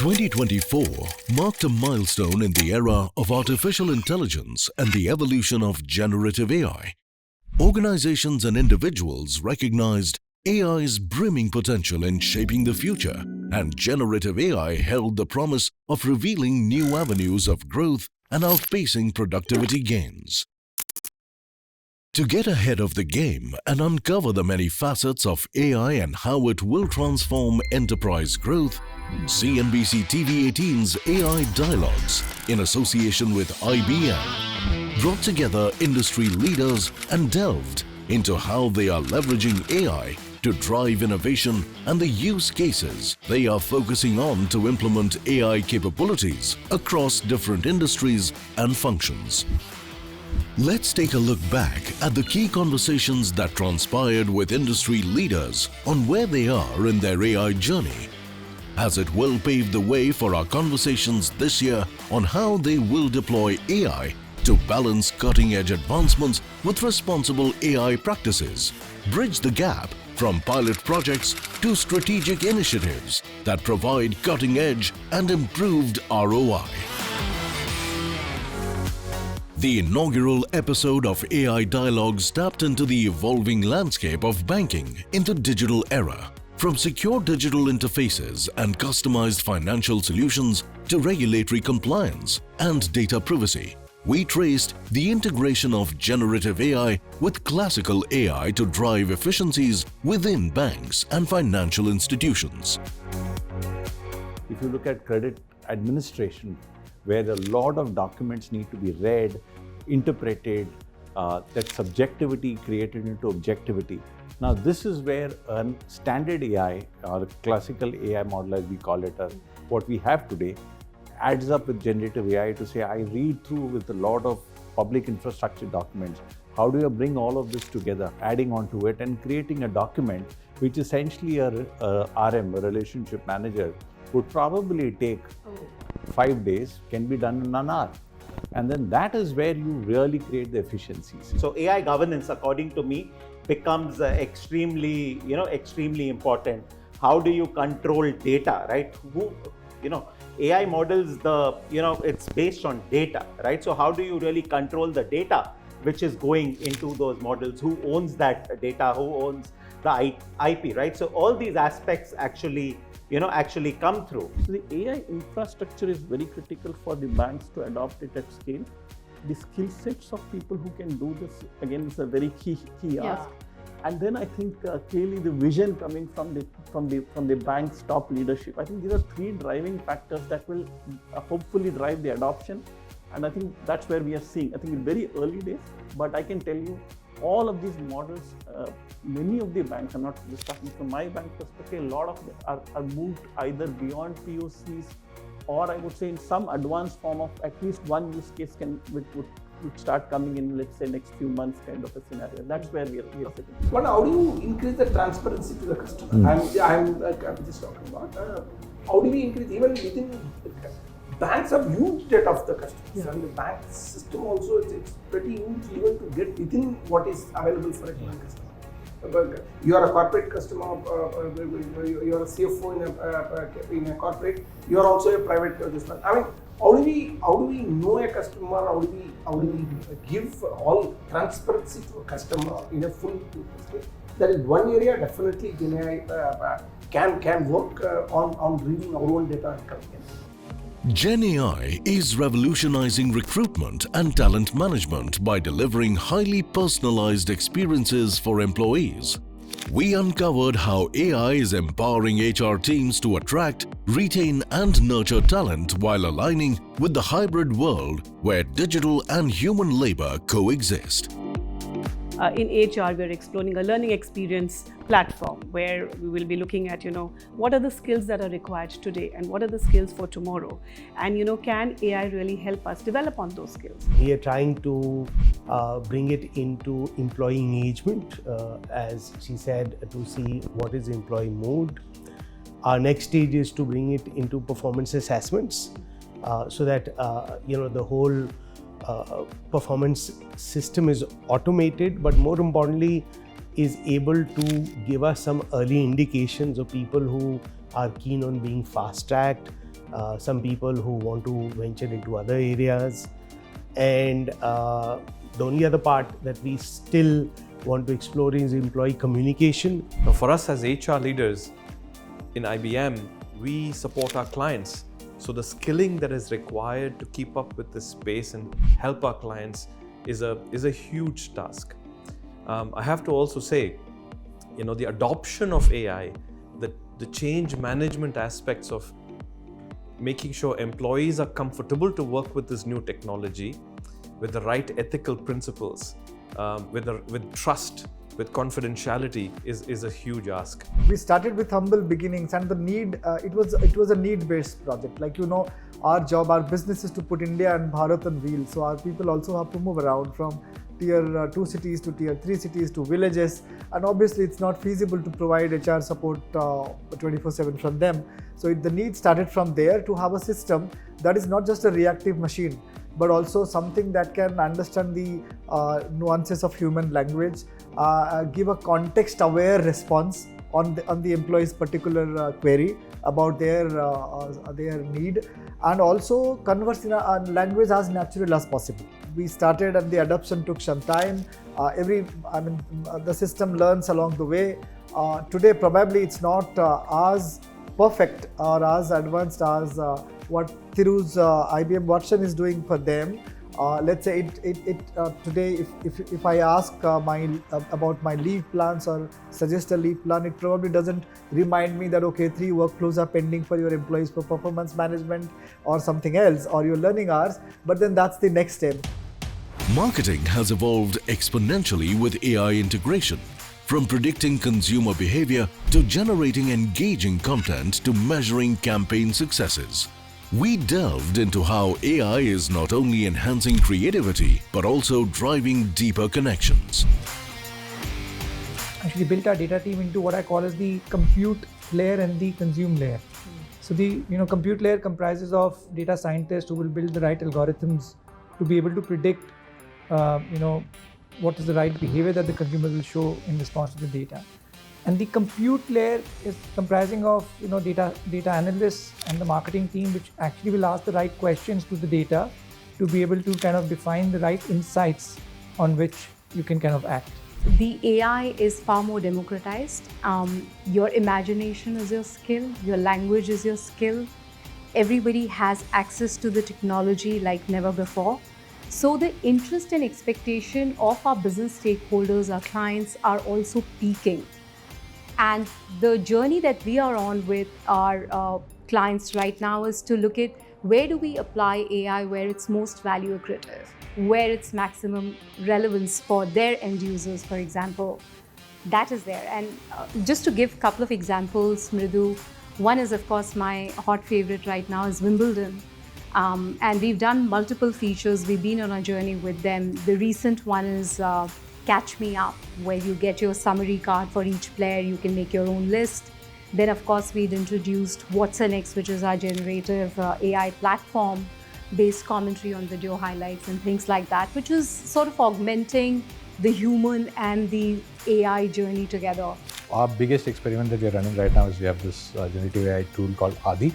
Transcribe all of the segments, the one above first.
2024 marked a milestone in the era of artificial intelligence and the evolution of generative AI. Organizations and individuals recognized AI's brimming potential in shaping the future, and generative AI held the promise of revealing new avenues of growth and outpacing productivity gains. To get ahead of the game and uncover the many facets of AI and how it will transform enterprise growth, CNBC-TV18's AI Dialogues, in association with IBM, brought together industry leaders and delved into how they are leveraging AI to drive innovation and the use cases they are focusing on to implement AI capabilities across different industries and functions. Let's take a look back at the key conversations that transpired with industry leaders on where they are in their AI journey, as it will pave the way for our conversations this year on how they will deploy AI to balance cutting-edge advancements with responsible AI practices, bridge the gap from pilot projects to strategic initiatives that provide cutting-edge and improved ROI. The inaugural episode of AI Dialogues tapped into the evolving landscape of banking in the digital era. From secure digital interfaces and customized financial solutions to regulatory compliance and data privacy, we traced the integration of generative AI with classical AI to drive efficiencies within banks and financial institutions. If you look at credit administration, where a lot of documents need to be read, interpreted, that subjectivity created into objectivity. Now, this is where a standard AI or a classical AI model, as we call it, or what we have today, adds up with generative AI to say, I read through with a lot of public infrastructure documents. How do you bring all of this together, adding onto it and creating a document which essentially a RM, a relationship manager, would probably take 5 days, can be done in an hour. And then that is where you really create the efficiencies. So AI governance, according to me, becomes extremely important. How do you control data, right? AI models, it's based on data, right? So how do you really control the data which is going into those models? Who owns that data? Who owns the IP, right? So all these aspects actually come through. So the AI infrastructure is very critical for the banks to adopt it at scale. The skill sets of people who can do this, again, is a very key ask. And then I think clearly the vision coming from the bank's top leadership. I think these are 3 driving factors that will hopefully drive the adoption. And I think that's where we are seeing. I think in very early days, but I can tell you all of these models, many of the banks, I'm not just talking from my bank perspective, a lot of them are moved either beyond POCs, or I would say in some advanced form of at least one use case would start coming in, let's say, next few months kind of a scenario. That's where we are sitting. But how do you increase the transparency to the customer? I'm just talking about how do we increase even within banks have huge data of the customers, and the bank system also it's pretty huge even to get within what is available for a given customer. But you are a corporate customer, you are a CFO in a corporate, you are also a private customer. I mean, how do we know a customer? How do we give all transparency to a customer in a full way? That is one area definitely GenAI can work on bringing our own data and coming in. GenAI is revolutionizing recruitment and talent management by delivering highly personalized experiences for employees. We uncovered how AI is empowering HR teams to attract, retain, and nurture talent while aligning with the hybrid world where digital and human labor coexist. In HR, we're exploring a learning experience platform where we will be looking at, what are the skills that are required today and what are the skills for tomorrow? And, can AI really help us develop on those skills? We are trying to bring it into employee engagement, as she said, to see what is employee mood. Our next stage is to bring it into performance assessments, so that, the whole performance system is automated, but more importantly is able to give us some early indications of people who are keen on being fast-tracked, some people who want to venture into other areas. And the only other part that we still want to explore is employee communication. Now, for us as HR leaders in IBM, we support our clients. So the skilling that is required to keep up with this space and help our clients is a huge task. I have to also say, the adoption of AI, the change management aspects of making sure employees are comfortable to work with this new technology, with the right ethical principles, with trust, with confidentiality is a huge ask. We started with humble beginnings, and the need, it was a need-based project. Like, our job, our business is to put India and Bharat on wheels. So our people also have to move around from tier 2 cities to tier 3 cities to villages. And obviously it's not feasible to provide HR support 24/7 from them. So the need started from there to have a system that is not just a reactive machine, but also something that can understand the nuances of human language, give a context-aware response on the employee's particular query about their need, and also converse in a language as natural as possible. We started, and the adoption took some time. The system learns along the way. Today, probably it's not as perfect or as advanced as what Thiru's IBM Watson is doing for them. Let's say today, if I ask about my leave plans or suggest a leave plan, it probably doesn't remind me that, okay, 3 workflows are pending for your employees for performance management or something else, or your learning hours, but then that's the next step. Marketing has evolved exponentially with AI integration, from predicting consumer behavior to generating engaging content to measuring campaign successes. We delved into how AI is not only enhancing creativity but also driving deeper connections. Actually built our data team into what I call as the compute layer and the consume layer. So the compute layer comprises of data scientists who will build the right algorithms to be able to predict what is the right behavior that the consumer will show in response to the data. And the compute layer is comprising of data analysts and the marketing team, which actually will ask the right questions to the data to be able to kind of define the right insights on which you can kind of act. The AI is far more democratized. Your imagination is your skill, your language is your skill. Everybody has access to the technology like never before. So the interest and expectation of our business stakeholders, our clients, are also peaking. And the journey that we are on with our clients right now is to look at where do we apply AI where it's most value accretive, where it's maximum relevance for their end users, for example. That is there. And just to give a couple of examples, Mridu, one is, of course, my hot favorite right now is Wimbledon. And we've done multiple features. We've been on a journey with them. The recent one is Catch Me Up, where you get your summary card for each player. You can make your own list. Then, of course, we'd introduced What's Next, which is our generative AI platform, based commentary on video highlights and things like that, which is sort of augmenting the human and the AI journey together. Our biggest experiment that we're running right now is we have this generative AI tool called Adi.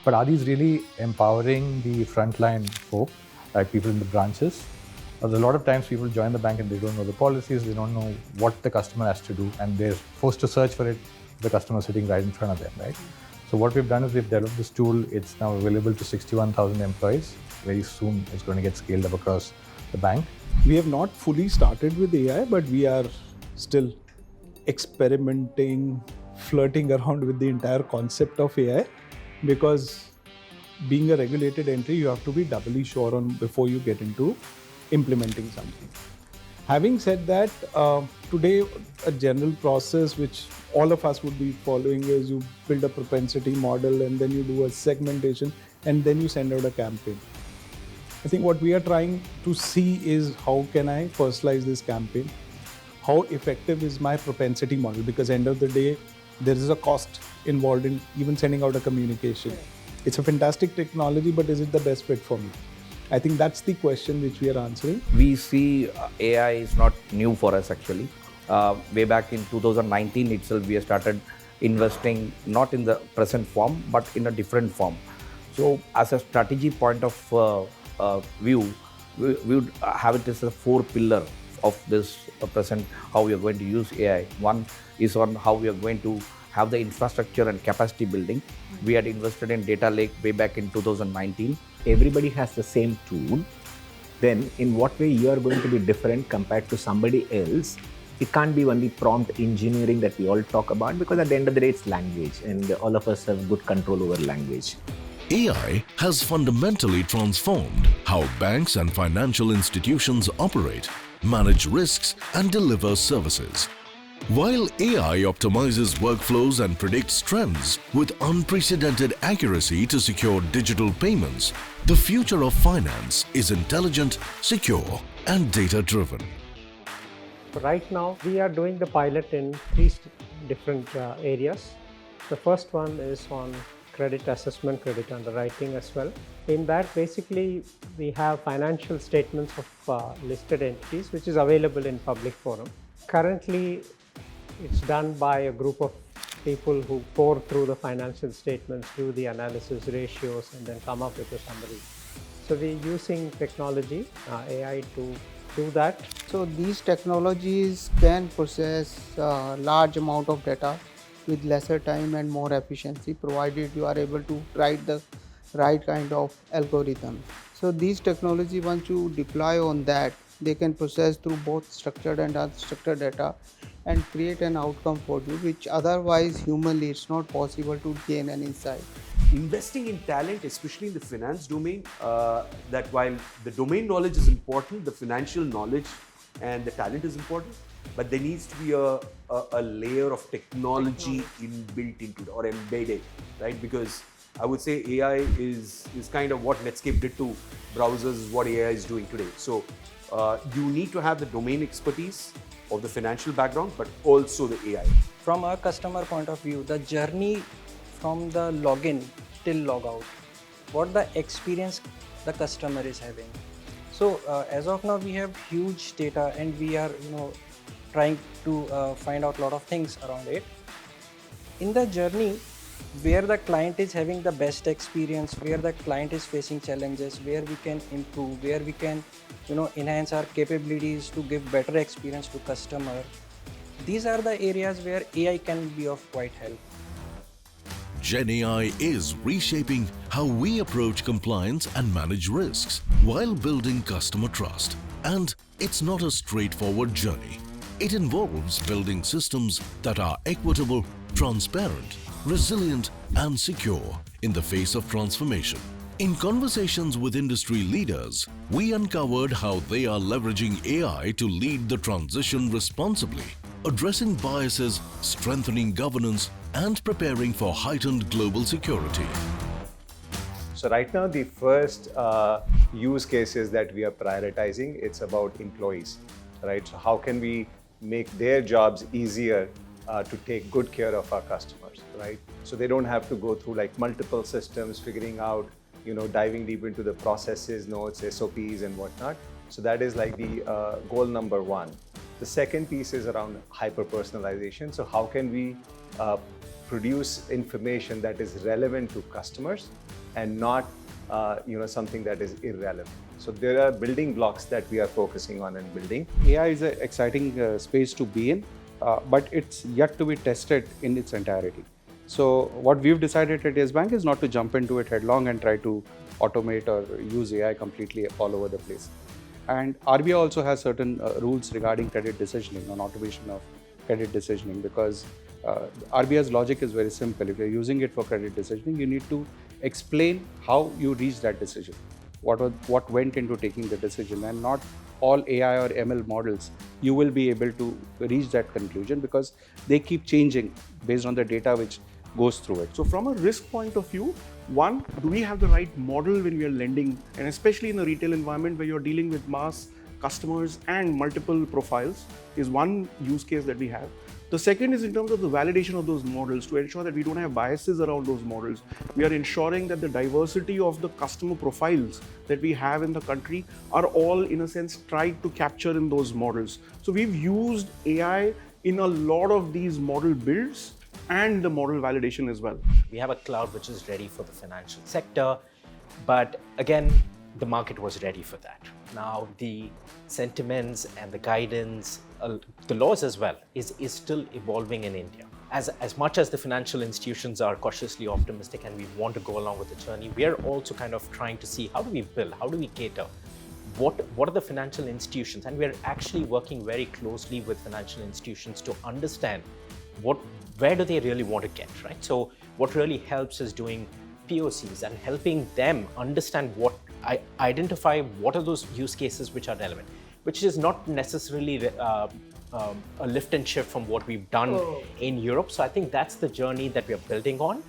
But Adi is really empowering the frontline folk, like people in the branches. A lot of times people join the bank and they don't know the policies, they don't know what the customer has to do, and they're forced to search for it, the customer sitting right in front of them, right? So what we've done is we've developed this tool. It's now available to 61,000 employees. Very soon it's going to get scaled up across the bank. We have not fully started with AI, but we are still experimenting, flirting around with the entire concept of AI, because being a regulated entity, you have to be doubly sure on before you get into implementing something. Having said that, today a general process which all of us would be following is you build a propensity model and then you do a segmentation and then you send out a campaign. I think what we are trying to see is how can I personalize this campaign? How effective is my propensity model? Because end of the day, there is a cost involved in even sending out a communication. It's a fantastic technology, but is it the best fit for me? I think that's the question which we are answering. We see AI is not new for us actually. Way back in 2019 itself, we started investing not in the present form, but in a different form. So as a strategy point of view, we would have it as a 4-pillar of this present, how we are going to use AI. One is on how we are going to have the infrastructure and capacity building. We had invested in data lake way back in 2019. Everybody has the same tool. Then in what way you are going to be different compared to somebody else? It can't be only prompt engineering that we all talk about, because at the end of the day it's language and all of us have good control over language. AI has fundamentally transformed how banks and financial institutions operate, manage risks, and deliver services. While AI optimizes workflows and predicts trends with unprecedented accuracy to secure digital payments, the future of finance is intelligent, secure, and data-driven. Right now, we are doing the pilot in 3 different areas. The first one is on credit assessment, credit underwriting as well. In that, basically, we have financial statements of listed entities, which is available in public forum. Currently, it's done by a group of people who pour through the financial statements, do the analysis, ratios, and then come up with a summary. So we're using technology, AI, to do that. So these technologies can process large amount of data with lesser time and more efficiency, provided you are able to write the right kind of algorithm. So these technology, once you deploy on that, they can process through both structured and unstructured data and create an outcome for you, which otherwise humanly it's not possible to gain an insight. Investing in talent, especially in the finance domain, that while the domain knowledge is important, the financial knowledge and the talent is important, but there needs to be a layer of technology inbuilt into it or embedded, right? Because I would say AI is kind of what Netscape did to browsers, is what AI is doing today. So you need to have the domain expertise of the financial background, but also the AI. From a customer point of view, the journey from the login till logout, what the experience the customer is having. So as of now, we have huge data and we are trying to find out a lot of things around it. In the journey, where the client is having the best experience, where the client is facing challenges, where we can improve, where we can enhance our capabilities to give better experience to customer. These are the areas where AI can be of quite help. GenAI is reshaping how we approach compliance and manage risks while building customer trust. And it's not a straightforward journey. It involves building systems that are equitable, transparent, resilient, and secure in the face of transformation. In conversations with industry leaders, we uncovered how they are leveraging AI to lead the transition responsibly, addressing biases, strengthening governance, and preparing for heightened global security. So right now, the first use cases that we are prioritizing, it's about employees, right? So how can we make their jobs easier to take good care of our customers, right? So they don't have to go through like multiple systems, figuring out, diving deep into the processes, notes, SOPs and whatnot. So that is like the goal number one. The second piece is around hyper-personalization. So how can we produce information that is relevant to customers and not something that is irrelevant. So there are building blocks that we are focusing on and building. AI is an exciting space to be in, but it's yet to be tested in its entirety. So what we've decided at Yes Bank is not to jump into it headlong and try to automate or use AI completely all over the place. And RBI also has certain rules regarding credit decisioning and automation of credit decisioning, because RBI's logic is very simple. If you're using it for credit decisioning, you need to explain how you reach that decision, what went into taking the decision, and not all AI or ML models you will be able to reach that conclusion, because they keep changing based on the data which goes through it. So from a risk point of view, one, do we have the right model when we are lending, and especially in the retail environment where you're dealing with mass customers and multiple profiles, is one use case that we have. The second is in terms of the validation of those models, to ensure that we don't have biases around those models. We are ensuring that the diversity of the customer profiles that we have in the country are all, in a sense, tried to capture in those models. So we've used AI in a lot of these model builds and the model validation as well. We have a cloud which is ready for the financial sector, but again, the market was ready for that. Now the sentiments and the guidance, the laws as well, is still evolving in India. As much as the financial institutions are cautiously optimistic and we want to go along with the journey, we are also kind of trying to see how do we build, how do we cater, what are the financial institutions, and we're actually working very closely with financial institutions to understand where do they really want to get, right? So what really helps is doing POCs and helping them understand identify what are those use cases which are relevant, which is not necessarily a lift and shift from what we've done in Europe. So I think that's the journey that we are building on.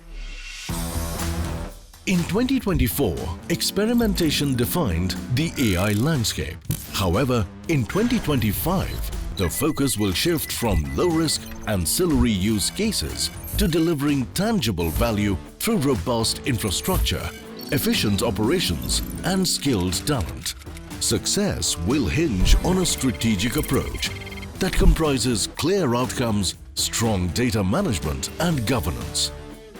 In 2024, experimentation defined the AI landscape. However, in 2025, the focus will shift from low-risk ancillary use cases to delivering tangible value through robust infrastructure, efficient operations, and skilled talent. Success will hinge on a strategic approach that comprises clear outcomes, strong data management, and governance.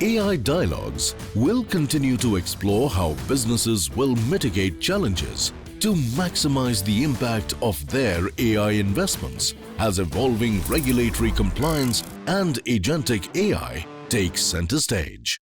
AI Dialogues will continue to explore how businesses will mitigate challenges to maximize the impact of their AI investments as evolving regulatory compliance and agentic AI take center stage.